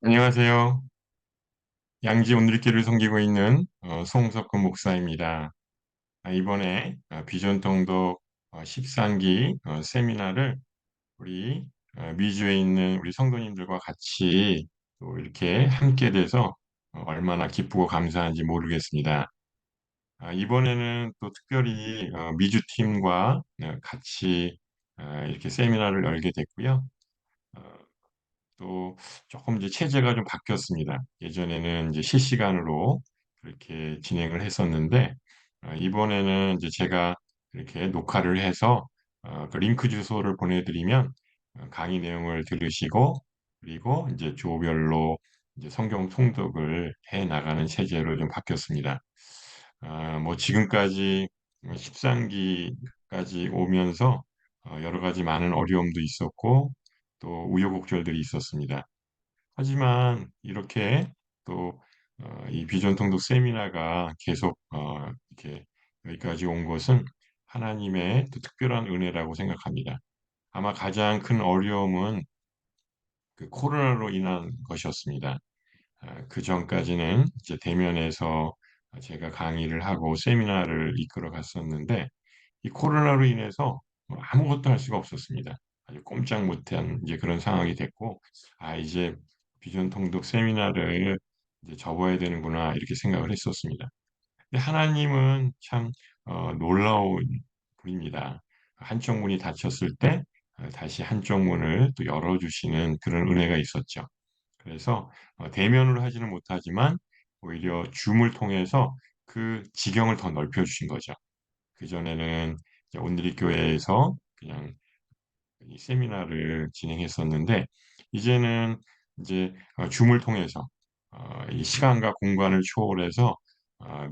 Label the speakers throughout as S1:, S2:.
S1: 안녕하세요. 양지 온누리교를 섬기고 있는 송석근 목사입니다. 이번에 비전 통독 13기 세미나를 우리 미주에 있는 우리 성도님들과 같이 또 이렇게 함께 돼서 얼마나 기쁘고 감사한지 모르겠습니다. 이번에는 또 특별히 미주 팀과 같이 이렇게 세미나를 열게 됐고요. 어, 또 조금 이제 체제가 좀 바뀌었습니다. 예전에는 이제 실시간으로 그렇게 진행을 했었는데, 이번에는 이제 제가 이렇게 녹화를 해서 그 링크 주소를 보내드리면 강의 내용을 들으시고, 그리고 이제 조별로 이제 성경 통독을 해 나가는 체제로 좀 바뀌었습니다. 뭐 지금까지 13기까지 오면서 여러 가지 많은 어려움도 있었고, 또 우여곡절들이 있었습니다. 하지만 이렇게 또 이 비전 통독 세미나가 계속 이렇게 여기까지 온 것은 하나님의 또 특별한 은혜라고 생각합니다. 아마 가장 큰 어려움은 그 코로나로 인한 것이었습니다. 그 전까지는 이제 대면에서 제가 강의를 하고 세미나를 이끌어 갔었는데 이 코로나로 인해서 뭐 아무것도 할 수가 없었습니다. 아주 꼼짝 못한 이제 그런 상황이 됐고, 이제 비전 통독 세미나를 이제 접어야 되는구나 이렇게 생각을 했었습니다. 근데 하나님은 참 놀라운 분입니다. 한쪽 문이 닫혔을 때 다시 한쪽 문을 또 열어주시는 그런 은혜가 있었죠. 그래서 대면으로 하지는 못하지만 오히려 줌을 통해서 그 지경을 더 넓혀주신 거죠. 그전에는 이제 온누리 교회에서 그냥 이 세미나를 진행했었는데 이제는 이제 줌을 통해서 이 시간과 공간을 초월해서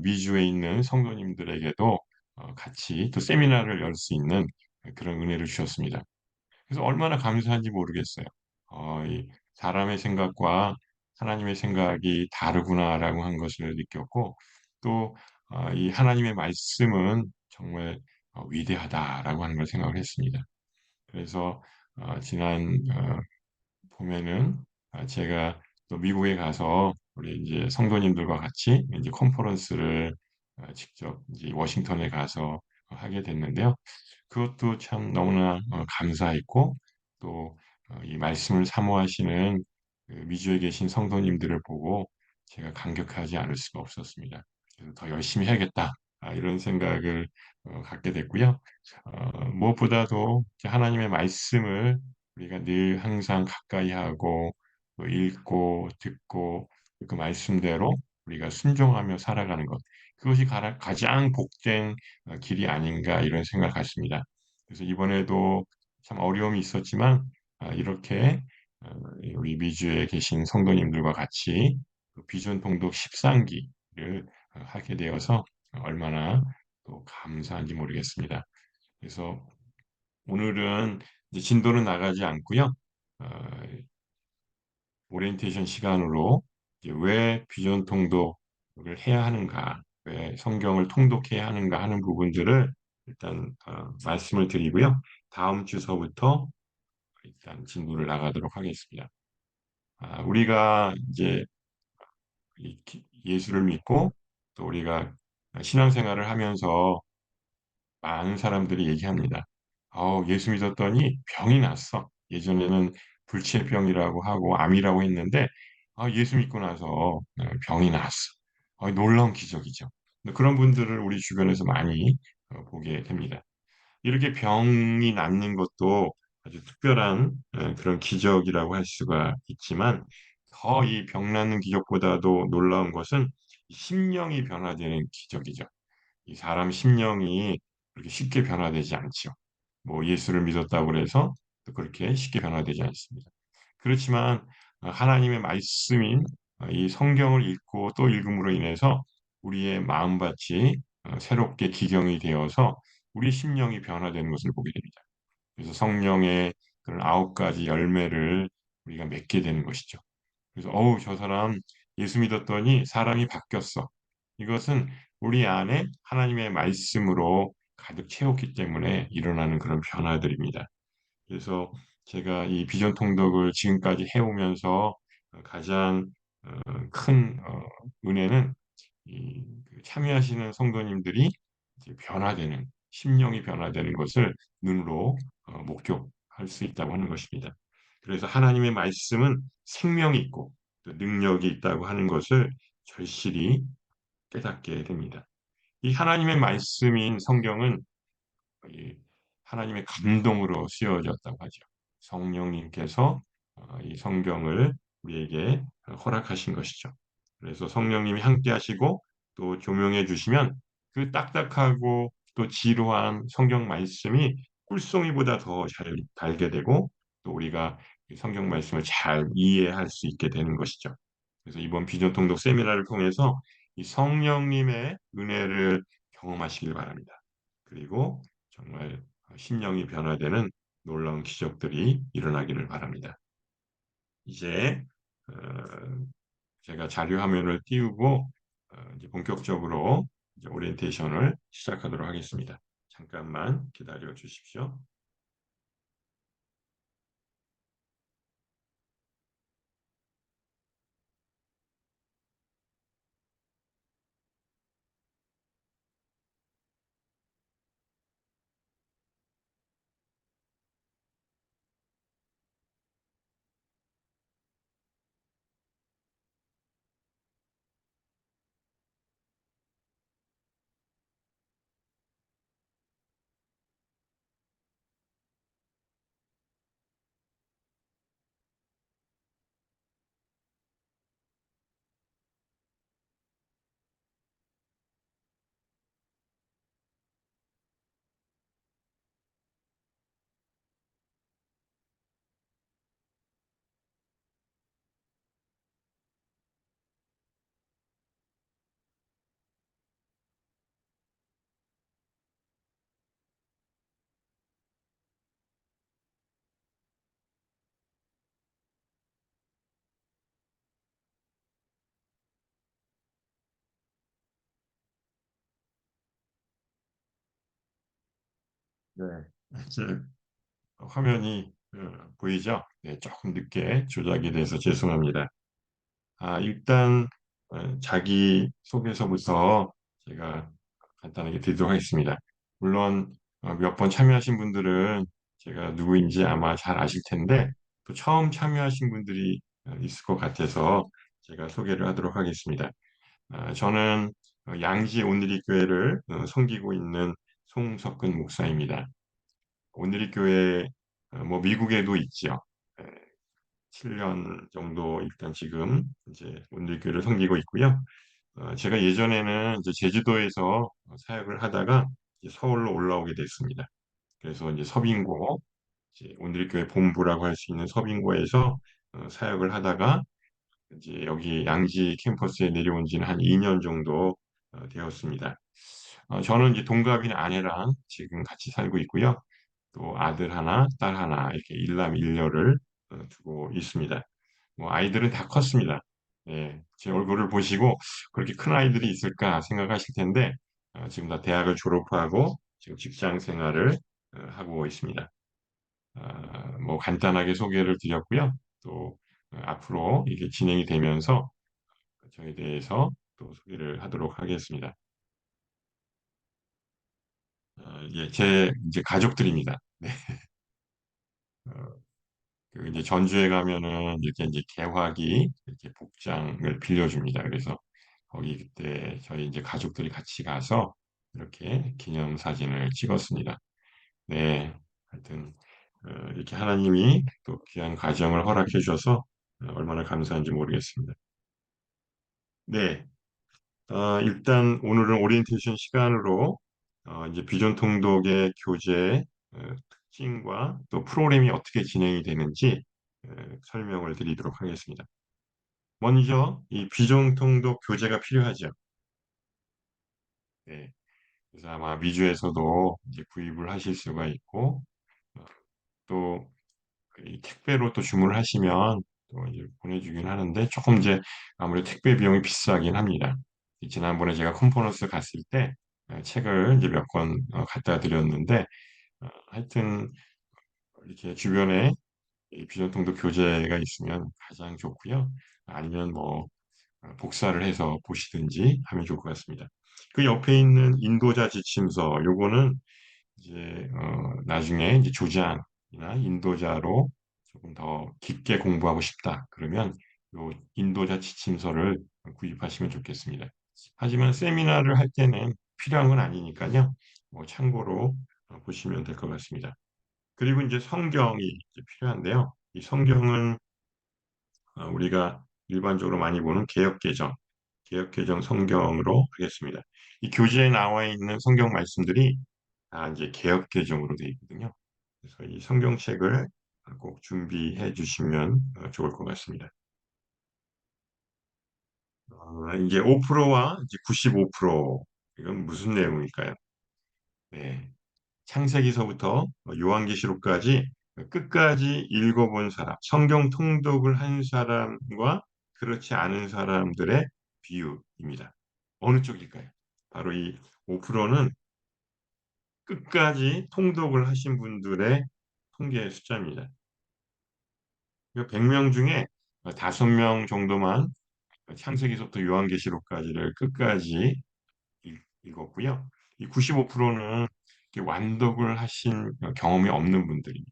S1: 미주에 있는 성도님들에게도 같이 또 세미나를 열 수 있는 그런 은혜를 주셨습니다. 그래서 얼마나 감사한지 모르겠어요. 이 사람의 생각과 하나님의 생각이 다르구나라고 한 것을 느꼈고 또 이 하나님의 말씀은 정말 위대하다라고 하는 걸 생각을 했습니다. 그래서 지난 봄에는 제가 또 미국에 가서 우리 이제 성도님들과 같이 이제 컨퍼런스를 직접 이제 워싱턴에 가서 하게 됐는데요. 그것도 참 너무나 감사했고 또 이 말씀을 사모하시는 그 미주에 계신 성도님들을 보고 제가 감격하지 않을 수가 없었습니다. 그래서 더 열심히 해야겠다. 이런 생각을 갖게 됐고요. 무엇보다도 이제 하나님의 말씀을 우리가 늘 항상 가까이 하고 또 읽고 듣고 그 말씀대로 우리가 순종하며 살아가는 것. 그것이 가장 복된 길이 아닌가 이런 생각을 갖습니다. 그래서 이번에도 참 어려움이 있었지만 이렇게 어, 우리 미주에 계신 성도님들과 같이 그 비전 통독 13기를 하게 되어서 얼마나 또 감사한지 모르겠습니다. 그래서 오늘은 이제 진도는 나가지 않고요. 어, 오리엔테이션 시간으로 이제 왜 비전 통독을 해야 하는가, 왜 성경을 통독해야 하는가 하는 부분들을 일단 말씀을 드리고요. 다음 주서부터 일단 진도를 나가도록 하겠습니다. 우리가 이제 예수를 믿고 또 우리가 신앙생활을 하면서 많은 사람들이 얘기합니다. 예수 믿었더니 병이 났어. 예전에는 불치병이라고 하고 암이라고 했는데 예수 믿고 나서 병이 났어. 놀라운 기적이죠. 근데 그런 분들을 우리 주변에서 많이 보게 됩니다. 이렇게 병이 낫는 것도 아주 특별한 그런 기적이라고 할 수가 있지만 더 이 병 낫는 기적보다도 놀라운 것은 심령이 변화되는 기적이죠. 이 사람 심령이 그렇게 쉽게 변화되지 않죠. 뭐 예수를 믿었다고 해서 또 그렇게 쉽게 변화되지 않습니다. 그렇지만 하나님의 말씀인 이 성경을 읽고 또 읽음으로 인해서 우리의 마음밭이 새롭게 기경이 되어서 우리 심령이 변화되는 것을 보게 됩니다. 그래서 성령의 그런 9가지 열매를 우리가 맺게 되는 것이죠. 그래서 저 사람 예수 믿었더니 사람이 바뀌었어. 이것은 우리 안에 하나님의 말씀으로 가득 채웠기 때문에 일어나는 그런 변화들입니다. 그래서 제가 이 비전 통독을 지금까지 해오면서 가장 큰 은혜는 그 참여하시는 성도님들이 이제 변화되는 심령이 변화되는 것을 눈으로 목격할 수 있다고 하는 것입니다. 그래서 하나님의 말씀은 생명이 있고 또 능력이 있다고 하는 것을 절실히 깨닫게 됩니다. 이 하나님의 말씀인 성경은 이 하나님의 감동으로 씌워졌다고 하죠. 성령님께서 이 성경을 우리에게 허락하신 것이죠. 그래서 성령님이 함께 하시고 또 조명해 주시면 그 딱딱하고 또 지루한 성경 말씀이 꿀송이보다 더 잘 달게 되고 또 우리가 이 성경 말씀을 잘 이해할 수 있게 되는 것이죠. 그래서 이번 비전 통독 세미나를 통해서 이 성령님의 은혜를 경험하시길 바랍니다. 그리고 정말 심령이 변화되는 놀라운 기적들이 일어나기를 바랍니다. 이제 어, 제가 자료 화면을 띄우고 이제 본격적으로 이제 오리엔테이션을 시작하도록 하겠습니다. 잠깐만 기다려 주십시오. 네. 이제 화면이 보이죠? 네, 조금 늦게 조작이 돼서 죄송합니다. 일단 자기 소개서부터 제가 간단하게 드리도록 하겠습니다. 물론 몇 번 참여하신 분들은 제가 누구인지 아마 잘 아실 텐데 또 처음 참여하신 분들이 있을 것 같아서 제가 소개를 하도록 하겠습니다. 저는 양지 온누리교회를 섬기고 있는 송석근 목사입니다. 온누리교회 뭐 미국에도 있지요. 7년 정도 일단 지금 이제 온누리교회를 섬기고 있고요. 제가 예전에는 이제 제주도에서 사역을 하다가 이제 서울로 올라오게 됐습니다. 그래서 이제 서빙고, 이제 온누리교회 본부라고 할 수 있는 서빙고에서 사역을 하다가 이제 여기 양지 캠퍼스에 내려온 지는 한 2년 정도 되었습니다. 저는 이제 동갑인 아내랑 지금 같이 살고 있고요. 또 아들 하나, 딸 하나 이렇게 일남 일녀를 두고 있습니다. 뭐 아이들은 다 컸습니다. 예, 제 얼굴을 보시고 그렇게 큰 아이들이 있을까 생각하실 텐데 지금 다 대학을 졸업하고 지금 직장 생활을 하고 있습니다. 뭐 간단하게 소개를 드렸고요. 또 앞으로 이게 진행이 되면서 저에 대해서 또 소개를 하도록 하겠습니다. 예, 제 이제 가족들입니다. 네. 어, 그 이제 전주에 가면은 이렇게 이제 개화기 이렇게 복장을 빌려줍니다. 그래서 거기 그때 저희 이제 가족들이 같이 가서 이렇게 기념 사진을 찍었습니다. 네, 하여튼 이렇게 하나님이 또 귀한 가정을 허락해 주셔서 얼마나 감사한지 모르겠습니다. 네, 일단 오늘은 오리엔테이션 시간으로 이제 비전 통독의 교재 특징과 또 프로그램이 어떻게 진행이 되는지 설명을 드리도록 하겠습니다. 먼저 이 비전 통독 교재가 필요하죠. 네, 그래서 아마 미주에서도 이제 구입을 하실 수가 있고 어, 또이 택배로 또 주문을 하시면 또 이제 보내주긴 하는데 조금 이제 아무래도 택배 비용이 비싸긴 합니다. 지난번에 제가 컨퍼런스 갔을 때 책을 이제 몇 권 갖다 드렸는데 하여튼 이렇게 주변에 이 비전통도 교재가 있으면 가장 좋고요. 아니면 뭐 복사를 해서 보시든지 하면 좋을 것 같습니다. 그 옆에 있는 인도자 지침서, 요거는 이제 나중에 이제 조장이나 인도자로 조금 더 깊게 공부하고 싶다. 그러면 요 인도자 지침서를 구입하시면 좋겠습니다. 하지만 세미나를 할 때는 필요한 건 아니니까요. 뭐 참고로 보시면 될 것 같습니다. 그리고 이제 성경이 이제 필요한데요. 이 성경은 우리가 일반적으로 많이 보는 개역개정 성경으로 하겠습니다. 이 교재에 나와 있는 성경 말씀들이 다 이제 개역개정으로 되어 있거든요. 그래서 이 성경책을 꼭 준비해 주시면 좋을 것 같습니다. 이제 5%와 이제 95% 이건 무슨 내용일까요? 네. 창세기서부터 요한계시록까지 끝까지 읽어본 사람, 성경 통독을 한 사람과 그렇지 않은 사람들의 비율입니다. 어느 쪽일까요? 바로 이 5%는 끝까지 통독을 하신 분들의 통계 숫자입니다. 100명 중에 5명 정도만 창세기서부터 요한계시록까지를 끝까지 읽었고요. 이 95%는 완독을 하신 경험이 없는 분들입니다.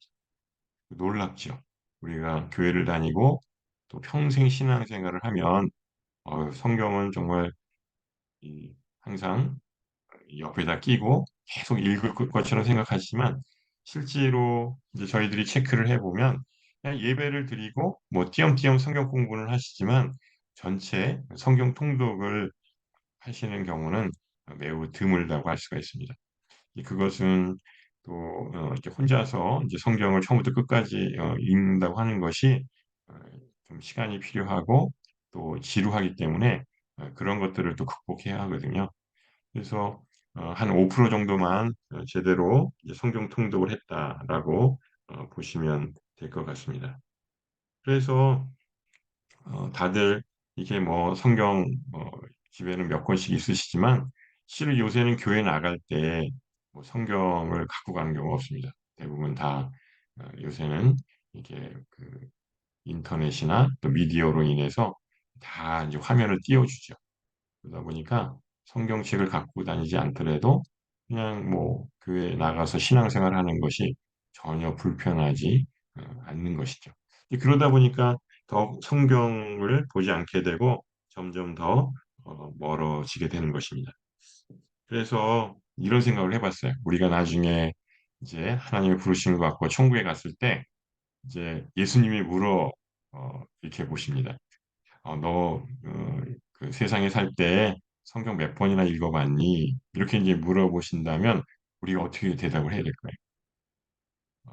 S1: 놀랍죠. 우리가 교회를 다니고 또 평생 신앙생활을 하면 성경은 정말 항상 옆에다 끼고 계속 읽을 것처럼 생각하시지만 실제로 이제 저희들이 체크를 해보면 그냥 예배를 드리고 뭐 띄엄띄엄 성경 공부를 하시지만 전체 성경 통독을 하시는 경우는 매우 드물다고 할 수가 있습니다. 그것은 또 이렇게 혼자서 이제 성경을 처음부터 끝까지 읽는다고 하는 것이 어, 좀 시간이 필요하고 또 지루하기 때문에 그런 것들을 또 극복해야 하거든요. 그래서 한 5% 정도만 제대로 이제 성경 통독을 했다라고 보시면 될 것 같습니다. 그래서 다들 이게 뭐 성경 집에는 몇 권씩 있으시지만 실은 요새는 교회 나갈 때뭐 성경을 갖고 가는 경우가 없습니다. 대부분 다 요새는 이게 그 인터넷이나 또 미디어로 인해서 다 이제 화면을 띄워주죠. 그러다 보니까 성경책을 갖고 다니지 않더라도 그냥 뭐 교회 나가서 신앙생활 하는 것이 전혀 불편하지 않는 것이죠. 그러다 보니까 더 성경을 보지 않게 되고 점점 더 멀어지게 되는 것입니다. 그래서 이런 생각을 해봤어요. 우리가 나중에 이제 하나님의 부르심을 받고 천국에 갔을 때 이제 예수님이 이렇게 보십니다. 그 세상에 살 때 성경 몇 번이나 읽어봤니? 이렇게 이제 물어보신다면 우리가 어떻게 대답을 해야 될까요?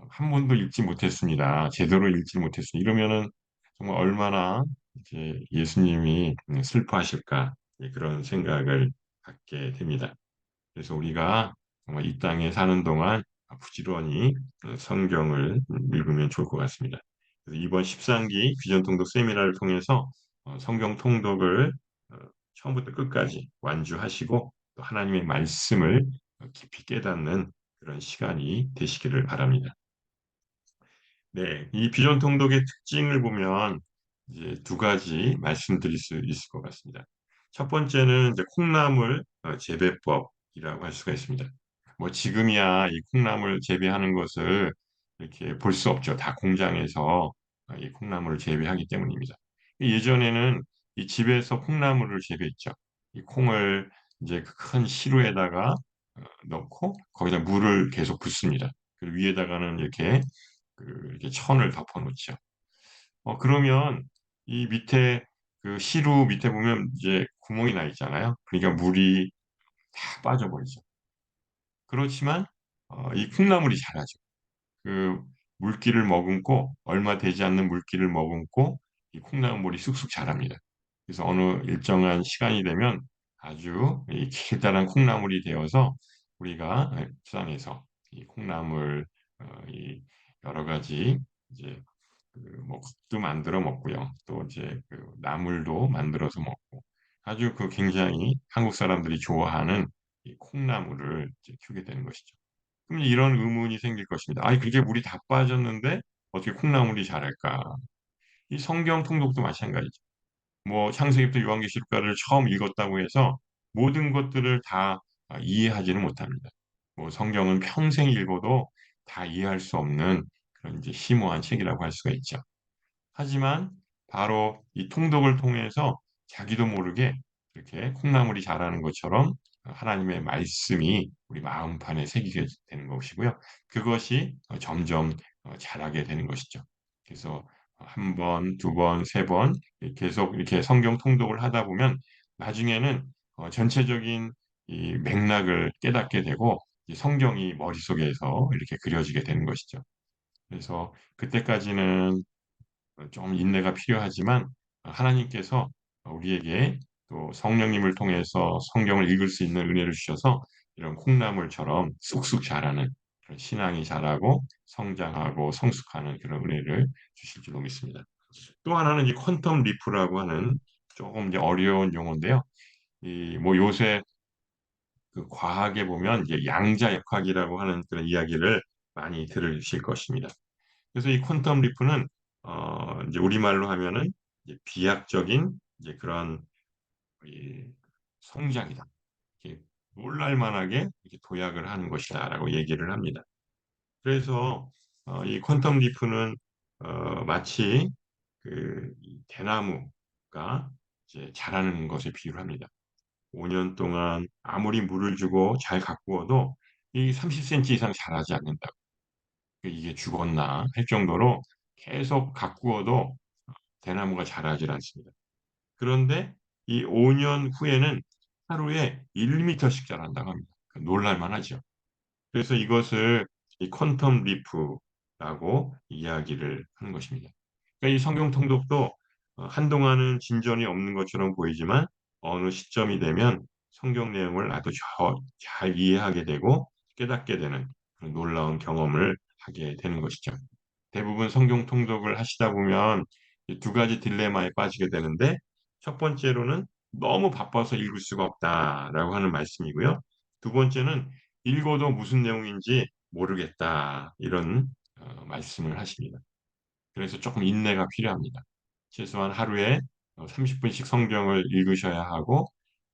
S1: 한 번도 읽지 못했습니다. 제대로 읽지 못했습니다. 이러면은 정말 얼마나 이제 예수님이 슬퍼하실까 그런 생각을 갖게 됩니다. 그래서 우리가 정말 이 땅에 사는 동안 부지런히 성경을 읽으면 좋을 것 같습니다. 그래서 이번 13기 비전통독 세미나를 통해서 성경 통독을 어, 처음부터 끝까지 완주하시고 또 하나님의 말씀을 깊이 깨닫는 그런 시간이 되시기를 바랍니다. 네, 이 비전 통독의 특징을 보면 이제 두 가지 말씀드릴 수 있을 것 같습니다. 첫 번째는 이제 콩나물 재배법이라고 할 수가 있습니다. 뭐 지금이야 이 콩나물 재배하는 것을 이렇게 볼 수 없죠. 다 공장에서 이 콩나물을 재배하기 때문입니다. 예전에는 이 집에서 콩나물을 재배했죠. 이 콩을 이제 그큰 시루에다가 넣고 거기다 물을 계속 붓습니다. 그리고 위에다가는 이렇게 천을 덮어놓죠. 그러면 이 밑에 그 시루 밑에 보면 이제 구멍이 나 있잖아요. 그러니까 물이 다 빠져버리죠. 그렇지만 이 콩나물이 자라죠. 그 물기를 머금고 얼마 되지 않는 물기를 머금고 이 콩나물이 쑥쑥 자랍니다. 그래서 어느 일정한 시간이 되면 아주 이 길다란 콩나물이 되어서 우리가 일상에서 이 콩나물 이 여러 가지 이제 그뭐 국도 만들어 먹고요. 또 이제 그 나물도 만들어서 먹고 아주 그 굉장히 한국 사람들이 좋아하는 이 콩나물을 이제 키우게 되는 것이죠. 그럼 이런 의문이 생길 것입니다. 아니, 그게 물이 다 빠졌는데 어떻게 콩나물이 자랄까? 이 성경 통독도 마찬가지죠. 뭐 창세기부터 요한계시록가를 처음 읽었다고 해서 모든 것들을 다 이해하지는 못합니다. 뭐 성경은 평생 읽어도 다 이해할 수 없는 그런 이제 심오한 책이라고 할 수가 있죠. 하지만 바로 이 통독을 통해서 자기도 모르게 이렇게 콩나물이 자라는 것처럼 하나님의 말씀이 우리 마음판에 새기게 되는 것이고요. 그것이 점점 자라게 되는 것이죠. 그래서 한 번, 두 번, 세 번 계속 이렇게 성경 통독을 하다 보면 나중에는 전체적인 이 맥락을 깨닫게 되고 이 성경이 머릿속에서 이렇게 그려지게 되는 것이죠. 그래서 그때까지는 좀 인내가 필요하지만 하나님께서 우리에게 또 성령님을 통해서 성경을 읽을 수 있는 은혜를 주셔서 이런 콩나물처럼 쑥쑥 자라는 그런 신앙이 자라고 성장하고 성숙하는 그런 은혜를 주실 줄로 믿습니다. 또 하나는 이 퀀텀 리프라고 하는 조금 이제 어려운 용어인데요. 이 뭐 요새 그 과학에 보면 이제 양자역학이라고 하는 그런 이야기를 많이 들으실 것입니다. 그래서 이 퀀텀 리프는 이제 우리말로 하면은 이제 비약적인 이제 그런 이 성장이다. 이렇게 놀랄 만하게 이렇게 도약을 하는 것이다라고 얘기를 합니다. 그래서 이 퀀텀 리프는 마치 그이 대나무가 이제 자라는 것에 비유를 합니다. 5년 동안 아무리 물을 주고 잘 가꾸어도 이 30cm 이상 자라지 않는다. 이게 죽었나 할 정도로 계속 가꾸어도 대나무가 자라질 않습니다. 그런데 이 5년 후에는 하루에 1m씩 자란다고 합니다. 놀랄만 하죠. 그래서 이것을 이 퀀텀 리프라고 이야기를 하는 것입니다. 그러니까 이 성경 통독도 한동안은 진전이 없는 것처럼 보이지만 어느 시점이 되면 성경 내용을 아주 잘 이해하게 되고 깨닫게 되는 그런 놀라운 경험을 하게 되는 것이죠. 대부분 성경 통독을 하시다 보면 이두 가지 딜레마에 빠지게 되는데 첫 번째로는 너무 바빠서 읽을 수가 없다라고 하는 말씀이고요. 두 번째는 읽어도 무슨 내용인지 모르겠다 이런 말씀을 하십니다. 그래서 조금 인내가 필요합니다. 최소한 하루에 30분씩 성경을 읽으셔야 하고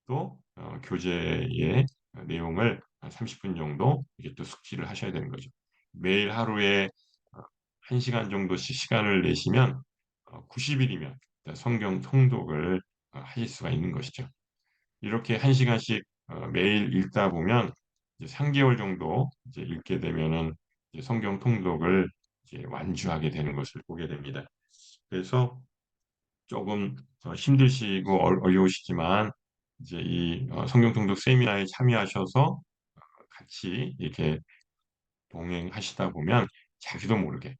S1: 또 교재의 내용을 한 30분 정도 이게 또 숙지를 하셔야 되는 거죠. 매일 하루에 1시간 정도씩 시간을 내시면 90일이면 성경 통독을 하실 수가 있는 것이죠. 이렇게 1시간씩 매일 읽다 보면 이제 3개월 정도 이제 읽게 되면은 이제 성경 통독을 이제 완주하게 되는 것을 보게 됩니다. 그래서 조금 힘드시고 어려우시지만 이제 이 성경 통독 세미나에 참여하셔서 같이 이렇게 동행하시다 보면 자기도 모르게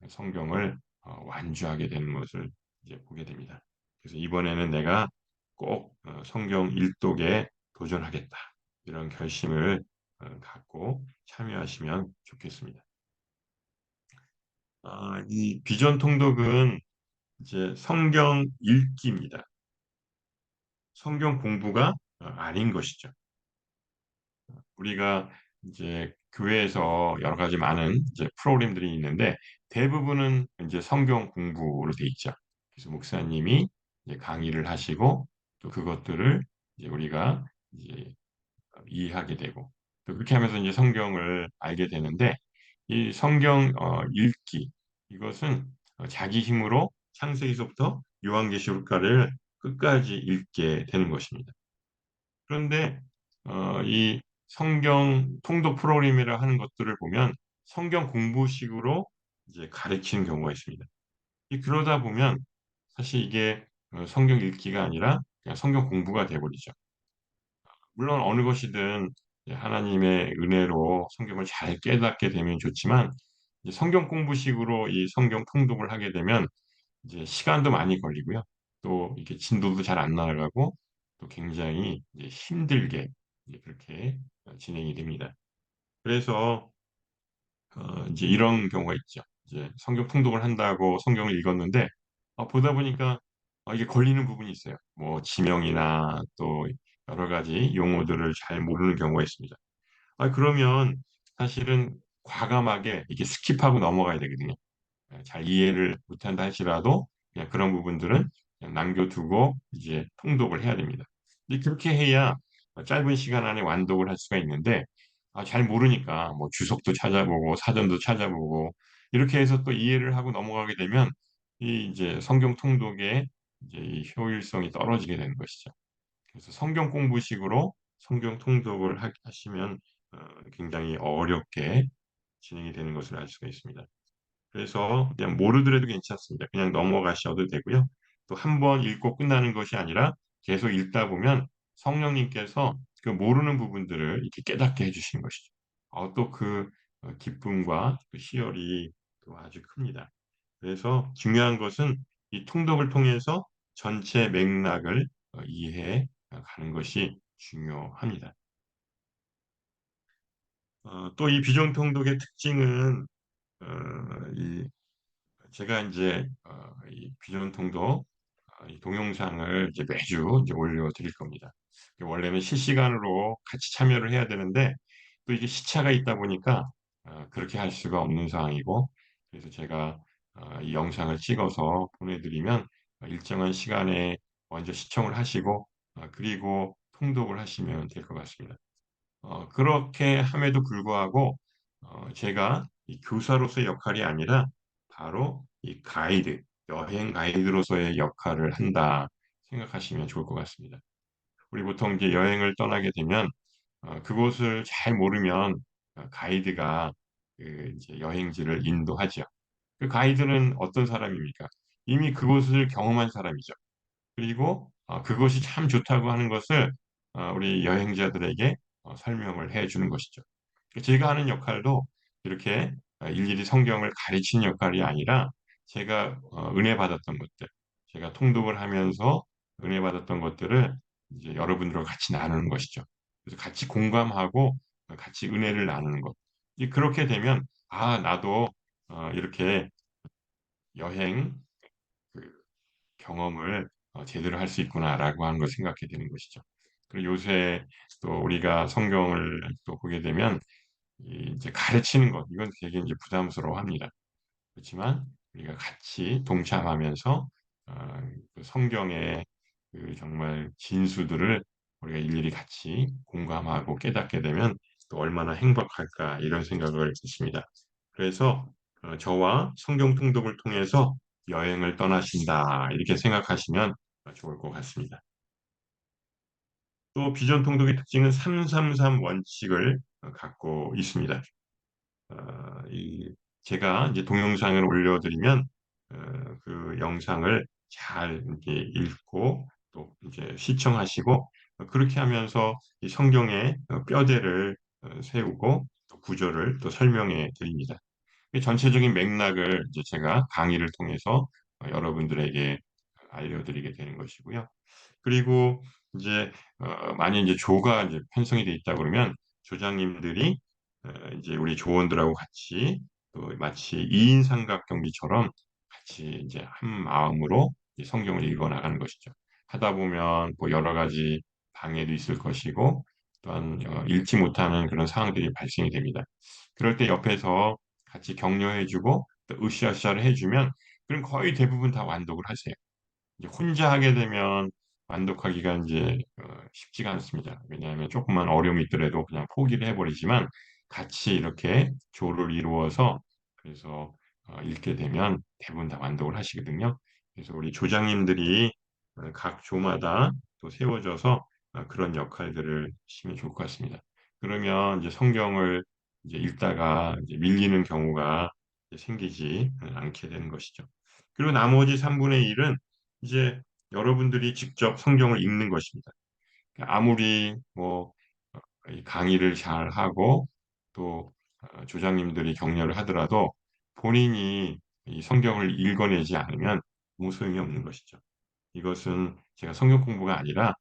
S1: 성경을 완주하게 되는 것을 이제 보게 됩니다. 그래서 이번에는 내가 꼭 성경 일독에 도전하겠다. 이런 결심을 갖고 참여하시면 좋겠습니다. 이 비전 통독은 이제 성경 읽기입니다. 성경 공부가 아닌 것이죠. 우리가 이제 교회에서 여러 가지 많은 이제 프로그램들이 있는데 대부분은 이제 성경 공부로 돼 있죠. 그래서 목사님이 이제 강의를 하시고 또 그것들을 이제 우리가 이제 이해하게 되고 또 그렇게 하면서 이제 성경을 알게 되는데 이 성경 읽기 이것은 자기 힘으로 창세기서부터 요한계시록가를 끝까지 읽게 되는 것입니다. 그런데 이 성경 통독 프로그램이라 하는 것들을 보면 성경 공부식으로 이제 가르치는 경우가 있습니다. 그러다 보면 사실 이게 성경 읽기가 아니라 그냥 성경 공부가 돼버리죠. 물론 어느 것이든 이제 하나님의 은혜로 성경을 잘 깨닫게 되면 좋지만 이제 성경 공부식으로 이 성경 통독을 하게 되면 이제 시간도 많이 걸리고요. 또 이렇게 진도도 잘 안 나아가고 또 굉장히 이제 힘들게 이제 그렇게 진행이 됩니다. 그래서 이제 이런 경우가 있죠. 이제 성경 통독을 한다고 성경을 읽었는데 보다 보니까 이게 걸리는 부분이 있어요. 뭐 지명이나 또 여러 가지 용어들을 잘 모르는 경우가 있습니다. 그러면 사실은 과감하게 이렇게 스킵하고 넘어가야 되거든요. 잘 이해를 못한다 할지라도 그냥 그런 부분들은 그냥 남겨두고 이제 통독을 해야 됩니다. 근데 그렇게 해야 짧은 시간 안에 완독을 할 수가 있는데 잘 모르니까 뭐 주석도 찾아보고 사전도 찾아보고 이렇게 해서 또 이해를 하고 넘어가게 되면 이 이제 성경 통독의 이제 이 효율성이 떨어지게 되는 것이죠. 그래서 성경 공부식으로 성경 통독을 하시면 굉장히 어렵게 진행이 되는 것을 알 수가 있습니다. 그래서 그냥 모르더라도 괜찮습니다. 그냥 넘어가셔도 되고요. 또 한 번 읽고 끝나는 것이 아니라 계속 읽다 보면 성령님께서 그 모르는 부분들을 이렇게 깨닫게 해주시는 것이죠. 또 그 기쁨과 그 희열이 또 아주 큽니다. 그래서 중요한 것은 이 통독을 통해서 전체 맥락을 이해해 가는 것이 중요합니다. 또 이 비정통독의 특징은 어, 이 제가 이제 이 비전통도 이 동영상을 이제 매주 이제 올려드릴 겁니다. 원래는 실시간으로 같이 참여를 해야 되는데 또 이게 시차가 있다 보니까 그렇게 할 수가 없는 상황이고 그래서 제가 이 영상을 찍어서 보내드리면 일정한 시간에 먼저 시청을 하시고 그리고 통독을 하시면 될 것 같습니다. 그렇게 함에도 불구하고 제가 이 교사로서의 역할이 아니라 바로 이 가이드, 여행 가이드로서의 역할을 한다 생각하시면 좋을 것 같습니다. 우리 보통 이제 여행을 떠나게 되면 그곳을 잘 모르면 가이드가 그 이제 여행지를 인도하죠. 그 가이드는 어떤 사람입니까? 이미 그곳을 경험한 사람이죠. 그리고 그것이 참 좋다고 하는 것을 우리 여행자들에게 설명을 해 주는 것이죠. 제가 하는 역할도 이렇게 일일이 성경을 가르치는 역할이 아니라 제가 은혜 받았던 것들, 제가 통독을 하면서 은혜 받았던 것들을 이제 여러분들과 같이 나누는 것이죠. 그래서 같이 공감하고 같이 은혜를 나누는 것. 이제 그렇게 되면 나도 이렇게 여행 그 경험을 제대로 할 수 있구나라고 하는 걸 생각하게 되는 것이죠. 그리고 요새 또 우리가 성경을 또 보게 되면 이제 가르치는 것 이건 되게 이제 부담스러워합니다. 그렇지만 우리가 같이 동참하면서 그 성경의 그 정말 진수들을 우리가 일일이 같이 공감하고 깨닫게 되면 또 얼마나 행복할까 이런 생각을 했습니다. 그래서 저와 성경 통독을 통해서 여행을 떠나신다 이렇게 생각하시면 좋을 것 같습니다. 또 비전 통독의 특징은 333 원칙을 갖고 있습니다. 이 제가 이제 동영상을 올려드리면 그 영상을 잘 이렇게 읽고 또 이제 시청하시고 그렇게 하면서 이 성경의 뼈대를 세우고 또 구조를 또 설명해 드립니다. 이 전체적인 맥락을 이제 제가 강의를 통해서 여러분들에게 알려드리게 되는 것이고요. 그리고 이제 만약 이제 조가 이제 편성이 돼 있다 그러면 조장님들이 이제 우리 조원들하고 같이 또 마치 2인 삼각 경기처럼 같이 이제 한 마음으로 이 성경을 읽어 나가는 것이죠. 하다 보면 뭐 여러 가지 방해도 있을 것이고 또한 읽지 못하는 그런 상황들이 발생이 됩니다. 그럴 때 옆에서 같이 격려해주고 또 으쌰으쌰를 해주면 그럼 거의 대부분 다 완독을 하세요. 이제 혼자 하게 되면 완독하기가 이제 쉽지가 않습니다. 왜냐하면 조금만 어려움이 있더라도 그냥 포기를 해버리지만 같이 이렇게 조를 이루어서 그래서 읽게 되면 대부분 다 완독을 하시거든요. 그래서 우리 조장님들이 각 조마다 또 세워져서 그런 역할들을 하시면 좋을 것 같습니다. 그러면 이제 성경을 이제 읽다가 이제 밀리는 경우가 이제 생기지 않게 되는 것이죠. 그리고 나머지 3분의 1은 이제 여러분들이 직접 성경을 읽는 것입니다. 아무리 뭐 이 강의를 잘 하고 또 조장님들이 격려를 하더라도 본인이 이 성경을 읽어내지 않으면 아무 소용이 없는 것이죠. 이것은 제가 성경 공부가 아니라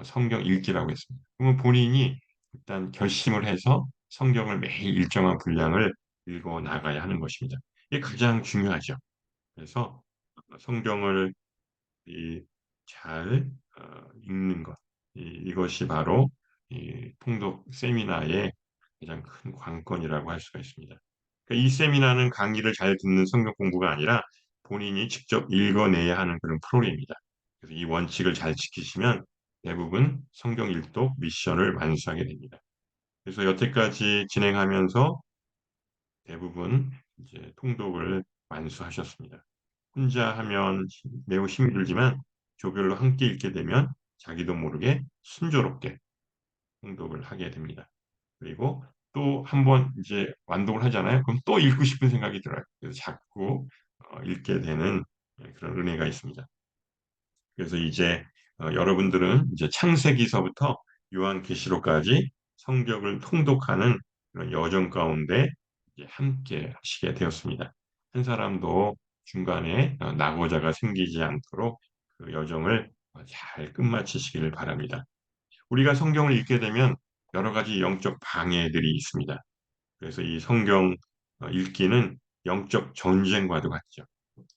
S1: 성경 읽기라고 했습니다. 그러면 본인이 일단 결심을 해서 성경을 매일 일정한 분량을 읽어 나가야 하는 것입니다. 이게 가장 중요하죠. 그래서 성경을 이 잘 읽는 것 이것이 바로 이 통독 세미나의 가장 큰 관건이라고 할 수가 있습니다. 그러니까 이 세미나는 강의를 잘 듣는 성경 공부가 아니라 본인이 직접 읽어내야 하는 그런 프로그램입니다. 그래서 이 원칙을 잘 지키시면 대부분 성경 일독 미션을 완수하게 됩니다. 그래서 여태까지 진행하면서 대부분 이제 통독을 완수하셨습니다. 혼자 하면 매우 힘들지만 조별로 함께 읽게 되면 자기도 모르게 순조롭게 통독을 하게 됩니다. 그리고 또 한 번 이제 완독을 하잖아요. 그럼 또 읽고 싶은 생각이 들어요. 그래서 자꾸 읽게 되는 그런 은혜가 있습니다. 그래서 이제 여러분들은 이제 창세기서부터 요한계시록까지 성경을 통독하는 그런 여정 가운데 이제 함께 하시게 되었습니다. 한 사람도 중간에 낙오자가 생기지 않도록 그 여정을 잘 끝마치시기를 바랍니다. 우리가 성경을 읽게 되면 여러 가지 영적 방해들이 있습니다. 그래서 이 성경 읽기는 영적 전쟁과도 같죠.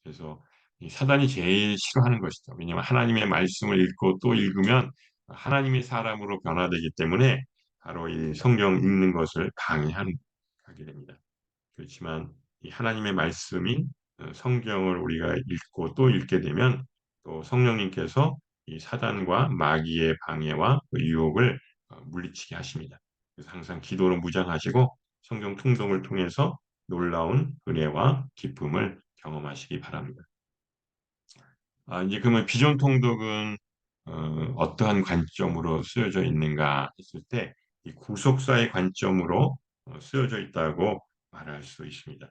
S1: 그래서 이 사단이 제일 싫어하는 것이죠. 왜냐하면 하나님의 말씀을 읽고 또 읽으면 하나님의 사람으로 변화되기 때문에 바로 이 성경 읽는 것을 방해하게 됩니다. 그렇지만 이 하나님의 말씀인 성경을 우리가 읽고 또 읽게 되면 또 성령님께서 이 사단과 마귀의 방해와 그 유혹을 물리치게 하십니다. 그래서 항상 기도로 무장하시고 성경 통독을 통해서 놀라운 은혜와 기쁨을 경험하시기 바랍니다. 이제 그러면 비전 통독은 어떠한 관점으로 쓰여져 있는가 했을 때 이 구속사의 관점으로 쓰여져 있다고 말할 수 있습니다.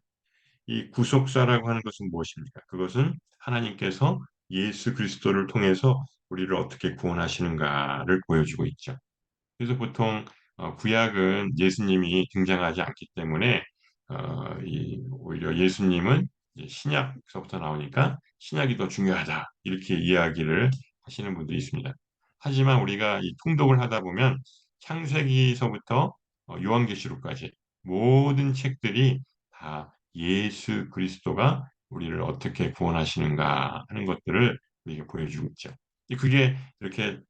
S1: 이 구속사라고 하는 것은 무엇입니까? 그것은 하나님께서 예수 그리스도를 통해서 우리를 어떻게 구원하시는가를 보여주고 있죠. 그래서 보통 구약은 예수님이 등장하지 않기 때문에 오히려 예수님은 이제 신약서부터 나오니까 신약이 더 중요하다 이렇게 이야기를 하시는 분들이 있습니다. 하지만 우리가 이 통독을 하다 보면 창세기서부터 요한계시록까지 모든 책들이 다 예수 그리스도가 우리를 어떻게 구원하시는가 하는 것들을 우리에게 보여주고 있죠. 그게 이렇게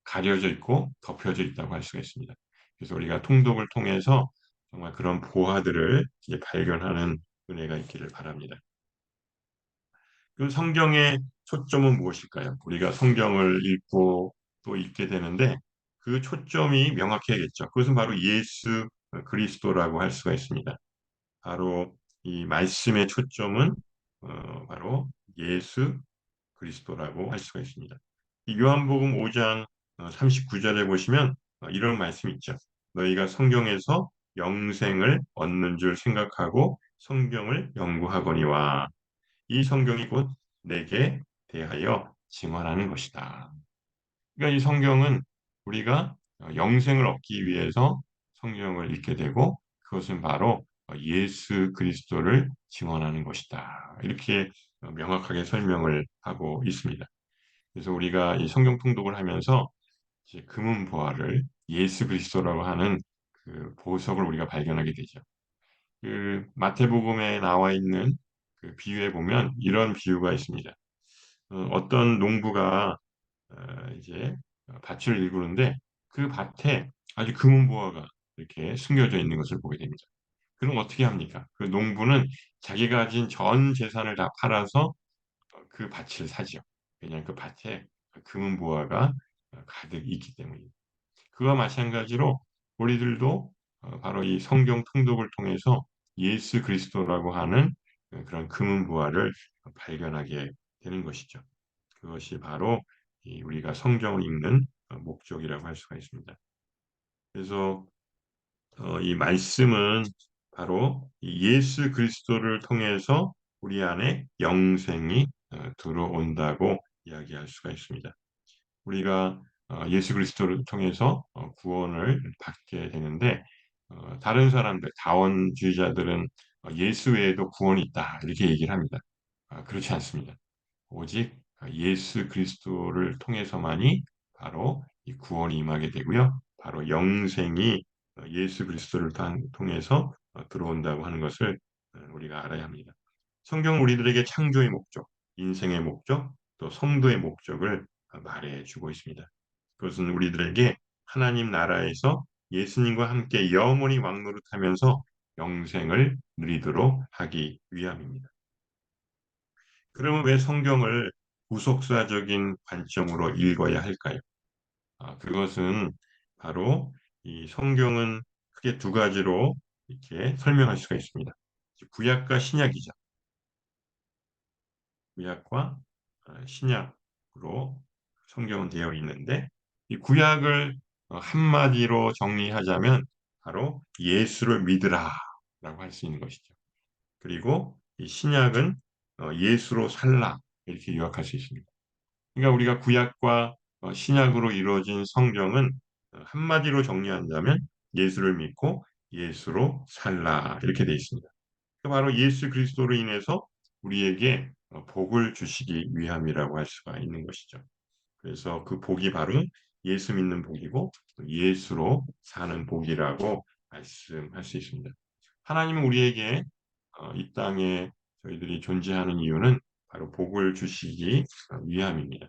S1: 가려져 있고 덮여져 있다고 할 수가 있습니다. 그래서 우리가 통독을 통해서 정말 그런 보화들을 이제 발견하는 은혜가 있기를 바랍니다. 그 성경의 초점은 무엇일까요? 우리가 성경을 읽고 또 읽게 되는데 그 초점이 명확해야겠죠. 그것은 바로 예수 그리스도라고 할 수가 있습니다. 바로 이 말씀의 초점은 바로 예수 그리스도라고 할 수가 있습니다. 이 요한복음 5장 39절에 보시면 이런 말씀이 있죠. 너희가 성경에서 영생을 얻는 줄 생각하고 성경을 연구하거니와 이 성경이 곧 내게 대하여 증언하는 것이다. 그러니까 이 성경은 우리가 영생을 얻기 위해서 성경을 읽게 되고 그것은 바로 예수 그리스도를 증언하는 것이다. 이렇게 명확하게 설명을 하고 있습니다. 그래서 우리가 이 성경 통독을 하면서 이제 금은 보화를 예수 그리스도라고 하는 그 보석을 우리가 발견하게 되죠. 그 마태복음에 나와 있는 그 비유에 보면 이런 비유가 있습니다. 어떤 농부가 이제 밭을 일구는데 그 밭에 아주 금은 보화가 이렇게 숨겨져 있는 것을 보게 됩니다. 그럼 어떻게 합니까? 그 농부는 자기가 가진 전 재산을 다 팔아서 그 밭을 사죠. 왜냐하면 그 밭에 금은 보화가 가득 있기 때문입니다. 그와 마찬가지로 우리들도 바로 이 성경 통독을 통해서 예수 그리스도라고 하는 그런 금은 부활을 발견하게 되는 것이죠. 그것이 바로 우리가 성경을 읽는 목적이라고 할 수가 있습니다. 그래서 이 말씀은 바로 이 예수 그리스도를 통해서 우리 안에 영생이 들어온다고 이야기할 수가 있습니다. 우리가 예수 그리스도를 통해서 구원을 받게 되는데 다른 사람들, 다원주의자들은 예수 외에도 구원이 있다 이렇게 얘기를 합니다. 그렇지 않습니다. 오직 예수 그리스도를 통해서만이 바로 이 구원이 임하게 되고요. 바로 영생이 예수 그리스도를 통해서 들어온다고 하는 것을 우리가 알아야 합니다. 성경은 우리들에게 창조의 목적, 인생의 목적, 또 성도의 목적을 말해주고 있습니다. 그것은 우리들에게 하나님 나라에서 예수님과 함께 영원히 왕노릇하면서 영생을 누리도록 하기 위함입니다. 그러면 왜 성경을 구속사적인 관점으로 읽어야 할까요? 그것은 바로 이 성경은 크게 두 가지로 이렇게 설명할 수가 있습니다. 구약과 신약이죠. 구약과 신약으로 성경은 되어 있는데 이 구약을 한마디로 정리하자면 바로 예수를 믿으라라고 할 수 있는 것이죠. 그리고 이 신약은 예수로 살라 이렇게 요약할 수 있습니다. 그러니까 우리가 구약과 신약으로 이루어진 성경은 한마디로 정리한다면 예수를 믿고 예수로 살라 이렇게 되어 있습니다. 바로 예수 그리스도로 인해서 우리에게 복을 주시기 위함이라고 할 수가 있는 것이죠. 그래서 그 복이 바로 예수 믿는 복이고 예수로 사는 복이라고 말씀할 수 있습니다. 하나님은 우리에게 이 땅에 저희들이 존재하는 이유는 바로 복을 주시기 위함입니다.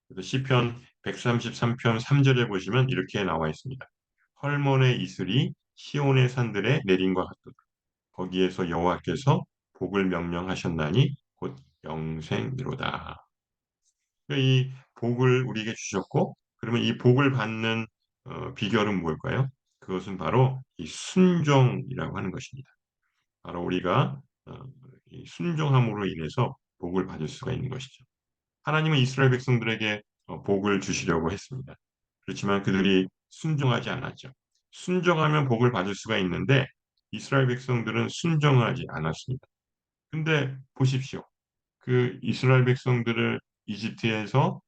S1: 그래서 시편 133편 3절에 보시면 이렇게 나와 있습니다. 헐몬의 이슬이 시온의 산들에 내린 것 같도다. 거기에서 여호와께서 복을 명령하셨나니 곧 영생이로다. 그러니까 이 복을 우리에게 주셨고, 그러면 이 복을 받는 비결은 뭘까요? 그것은 바로 이 순종이라고 하는 것입니다. 바로 우리가 이 순종함으로 인해서 복을 받을 수가 있는 것이죠. 하나님은 이스라엘 백성들에게 복을 주시려고 했습니다. 그렇지만 그들이 순종하지 않았죠. 순종하면 복을 받을 수가 있는데 이스라엘 백성들은 순종하지 않았습니다. 근데 보십시오. 그 이스라엘 백성들을 이집트에서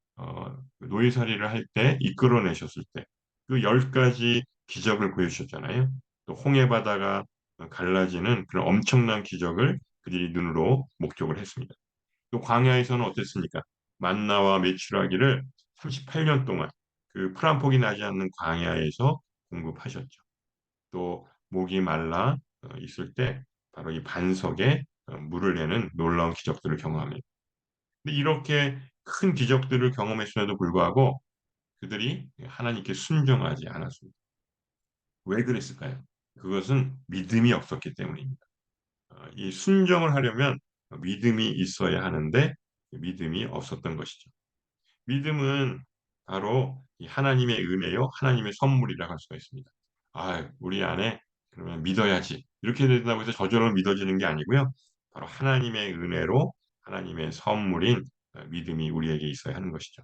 S1: 노예살이를 할 때 이끌어내셨을 때 그 10가지 기적을 보여주셨잖아요. 또 홍해 바다가 갈라지는 그런 엄청난 기적을 그들이 눈으로 목격을 했습니다. 또 광야에서는 어땠습니까? 만나와 메추라기를 38년 동안 그 풀 한 폭이 나지 않는 광야에서 공급하셨죠. 또 목이 말라 있을 때 바로 이 반석에 물을 내는 놀라운 기적들을 경험합니다. 근데 이렇게 큰 기적들을 경험했음에도 불구하고 그들이 하나님께 순종하지 않았습니다. 왜 그랬을까요? 그것은 믿음이 없었기 때문입니다. 이 순종을 하려면 믿음이 있어야 하는데 믿음이 없었던 것이죠. 믿음은 바로 이 하나님의 은혜요, 하나님의 선물이라고 할 수가 있습니다. 우리 안에 그러면 믿어야지. 이렇게 된다고 해서 저절로 믿어지는 게 아니고요. 바로 하나님의 은혜로 하나님의 선물인 믿음이 우리에게 있어야 하는 것이죠.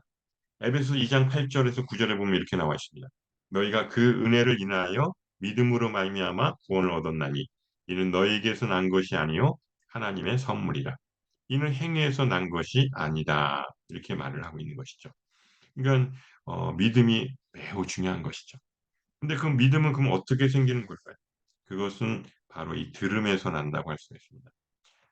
S1: 에베소 2장 8절에서 9절에 보면 이렇게 나와 있습니다. 너희가 그 은혜를 인하여 믿음으로 말미암아 구원을 얻었나니 이는 너희에게서 난 것이 아니요 하나님의 선물이라. 이는 행위에서 난 것이 아니다. 이렇게 말을 하고 있는 것이죠. 그러니까 믿음이 매우 중요한 것이죠. 근데 그 믿음은 그럼 어떻게 생기는 걸까요? 그것은 바로 이 들음에서 난다고 할 수 있습니다.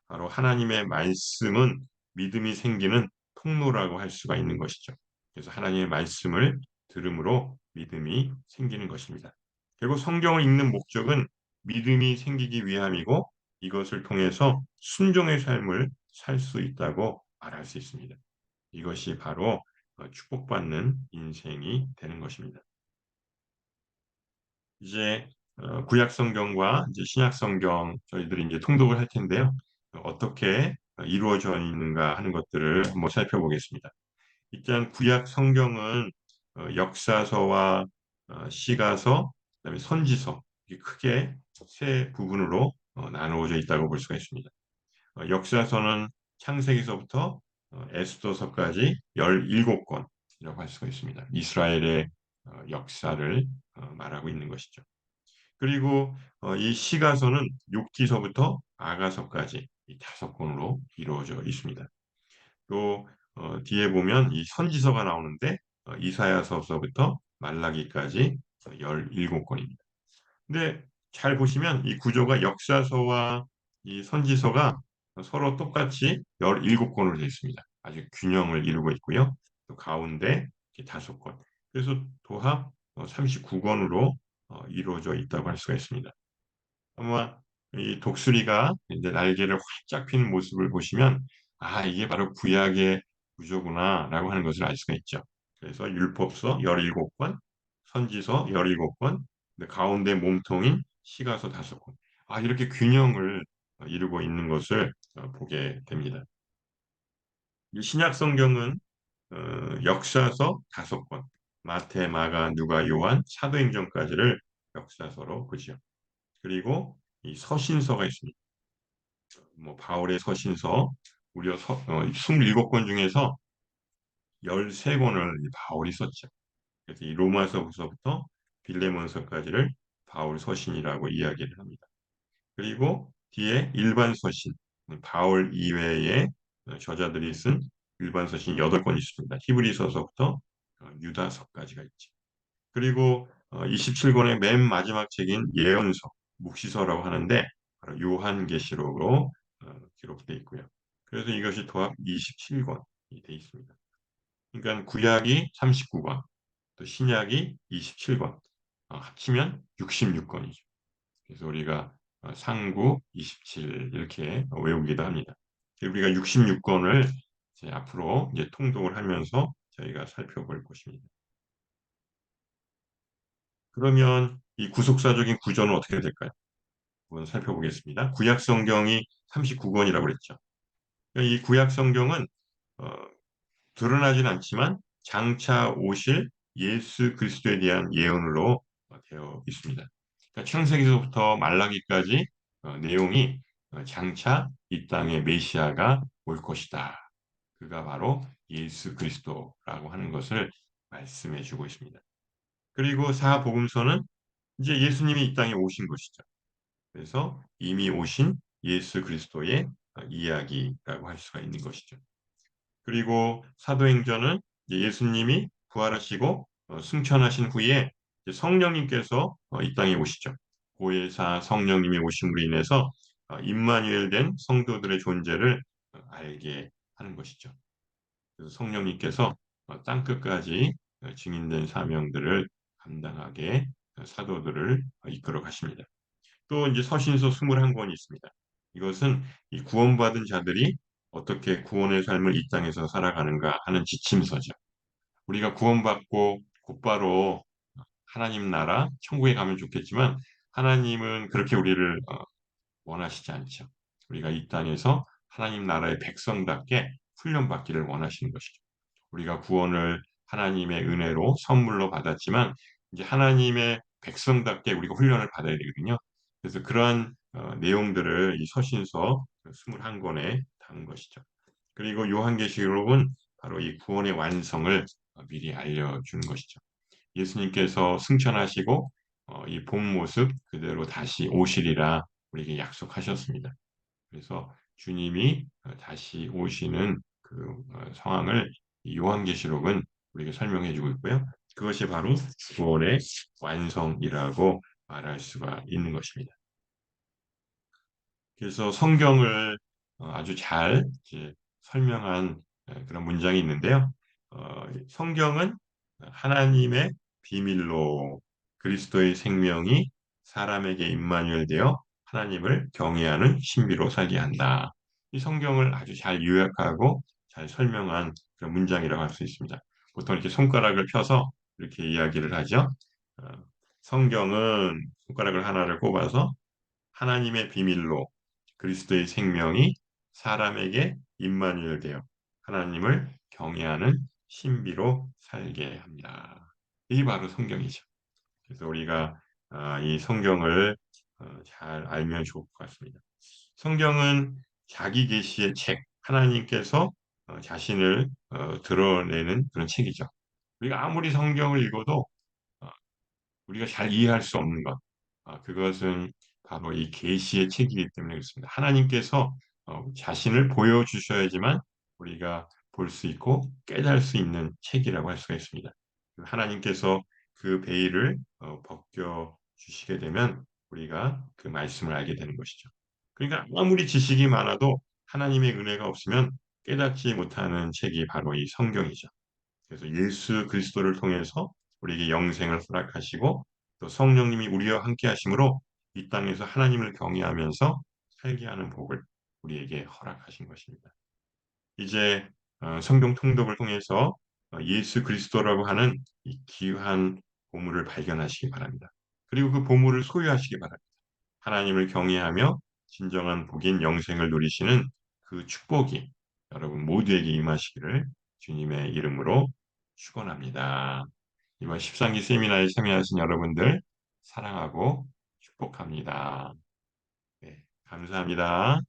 S1: 바로 하나님의 말씀은 믿음이 생기는 통로라고 할 수가 있는 것이죠. 그래서 하나님의 말씀을 들음으로 믿음이 생기는 것입니다. 결국 성경을 읽는 목적은 믿음이 생기기 위함이고 이것을 통해서 순종의 삶을 살 수 있다고 말할 수 있습니다. 이것이 바로 축복받는 인생이 되는 것입니다. 이제 구약 성경과 이제 신약 성경 저희들이 이제 통독을 할 텐데요. 어떻게 이루어져 있는가 하는 것들을 한번 살펴보겠습니다. 일단 구약 성경은 역사서와 시가서, 그다음에 선지서 이렇게 크게 세 부분으로 나누어져 있다고 볼 수가 있습니다. 역사서는 창세기서부터 에스더서까지 17권이라고 할 수가 있습니다. 이스라엘의 역사를 말하고 있는 것이죠. 그리고 이 시가서는 욥기서부터 아가서까지 이 5권으로 이루어져 있습니다. 또 뒤에 보면 이 선지서가 나오는데 이사야서서부터 말라기까지 17권입니다. 근데 잘 보시면 이 구조가 역사서와 이 선지서가 서로 똑같이 17권으로 되어 있습니다. 아주 균형을 이루고 있고요. 또 가운데 5권. 그래서 도합 39권으로 이루어져 있다고 할 수가 있습니다. 아마 이 독수리가 이제 날개를 활짝 피는 모습을 보시면 이게 바로 구약의 구조구나라고 하는 것을 알 수가 있죠. 그래서 율법서 17권, 선지서 17권, 가운데 몸통인 시가서 5권. 이렇게 균형을 이루고 있는 것을 보게 됩니다. 이 신약 성경은 역사서 5권, 마태, 마가, 누가, 요한, 사도행전까지를 역사서로 보죠. 그리고 이 서신서가 있습니다. 뭐 바울의 서신서 무려 27권 중에서 13권을 바울이 썼죠. 그래서 이 로마서부터 빌레몬서까지를 바울 서신이라고 이야기를 합니다. 그리고 뒤에 일반 서신, 바울 이외의 저자들이 쓴 일반 서신 8권 있습니다. 히브리서서부터 유다서까지가 있죠. 그리고 27권의 맨 마지막 책인 예언서, 묵시서라고 하는데 바로 요한계시록으로 기록되어 있고요. 그래서 이것이 도합 27권이 되어 있습니다. 그러니까 구약이 39권, 또 신약이 27권, 합치면 66권이죠. 그래서 우리가 상구 27 이렇게 외우기도 합니다. 우리가 66권을 앞으로 이제 통독을 하면서 저희가 살펴볼 것입니다. 그러면 이 구속사적인 구조는 어떻게 될까요? 한번 살펴보겠습니다. 구약 성경이 39권이라고 그랬죠. 이 구약 성경은 어, 드러나진 않지만 장차 오실 예수 그리스도에 대한 예언으로 되어 있습니다. 그러니까 창세기서부터 말라기까지 내용이 장차 이 땅에 메시아가 올 것이다. 그가 바로 예수 그리스도라고 하는 것을 말씀해 주고 있습니다. 그리고 사복음서는 이제 예수님이 이 땅에 오신 것이죠. 그래서 이미 오신 예수 그리스도의 이야기라고 할 수가 있는 것이죠. 그리고 사도행전은 이제 예수님이 부활하시고 승천하신 후에 이제 성령님께서 이 땅에 오시죠. 보혜사 성령님이 오심으로 인해서 임마누엘 된 성도들의 존재를 알게 하는 것이죠. 그래서 성령님께서 땅 끝까지 증인된 사명들을 감당하게 사도들을 이끌어 가십니다. 또 이제 서신서 21권이 있습니다. 이것은 이 구원받은 자들이 어떻게 구원의 삶을 이 땅에서 살아가는가 하는 지침서죠. 우리가 구원받고 곧바로 하나님 나라, 천국에 가면 좋겠지만 하나님은 그렇게 우리를 원하시지 않죠. 우리가 이 땅에서 하나님 나라의 백성답게 훈련받기를 원하시는 것이죠. 우리가 구원을 하나님의 은혜로 선물로 받았지만 이제 하나님의 백성답게 우리가 훈련을 받아야 되거든요. 그래서 그러한 내용들을 이 서신서 21권에 담은 것이죠. 그리고 요한계시록은 바로 이 구원의 완성을 미리 알려주는 것이죠. 예수님께서 승천하시고 이 본 모습 그대로 다시 오시리라 우리에게 약속하셨습니다. 그래서 주님이 다시 오시는 그 상황을 이 요한계시록은 우리에게 설명해 주고 있고요. 그것이 바로 구원의 완성이라고 말할 수가 있는 것입니다. 그래서 성경을 아주 잘 이제 설명한 그런 문장이 있는데요. 성경은 하나님의 비밀로 그리스도의 생명이 사람에게 임마누엘 되어 하나님을 경외하는 신비로 살게 한다. 이 성경을 아주 잘 요약하고 잘 설명한 그런 문장이라고 할 수 있습니다. 보통 이렇게 손가락을 펴서 이렇게 이야기를 하죠. 어, 성경은 손가락을 하나를 꼽아서 하나님의 비밀로 그리스도의 생명이 사람에게 임마누엘 되어 하나님을 경외하는 신비로 살게 합니다. 이게 바로 성경이죠. 그래서 우리가 이 성경을 잘 알면 좋을 것 같습니다. 성경은 자기 계시의 책, 하나님께서 자신을 드러내는 그런 책이죠. 우리가 아무리 성경을 읽어도 어, 우리가 잘 이해할 수 없는 것, 그것은 바로 이 계시의 책이기 때문에 그렇습니다. 하나님께서 자신을 보여주셔야지만 우리가 볼 수 있고 깨달을 수 있는 책이라고 할 수가 있습니다. 하나님께서 그 베일을 벗겨 주시게 되면 우리가 그 말씀을 알게 되는 것이죠. 그러니까 아무리 지식이 많아도 하나님의 은혜가 없으면 깨닫지 못하는 책이 바로 이 성경이죠. 그래서 예수 그리스도를 통해서 우리에게 영생을 허락하시고 또 성령님이 우리와 함께 하심으로 이 땅에서 하나님을 경외하면서 살게 하는 복을 우리에게 허락하신 것입니다. 이제 성경 통독을 통해서 예수 그리스도라고 하는 이 귀한 보물을 발견하시기 바랍니다. 그리고 그 보물을 소유하시기 바랍니다. 하나님을 경외하며 진정한 복인 영생을 누리시는 그 축복이 여러분 모두에게 임하시기를 주님의 이름으로 축원합니다. 이번 13기 세미나에 참여하신 여러분들 사랑하고 축복합니다. 네, 감사합니다.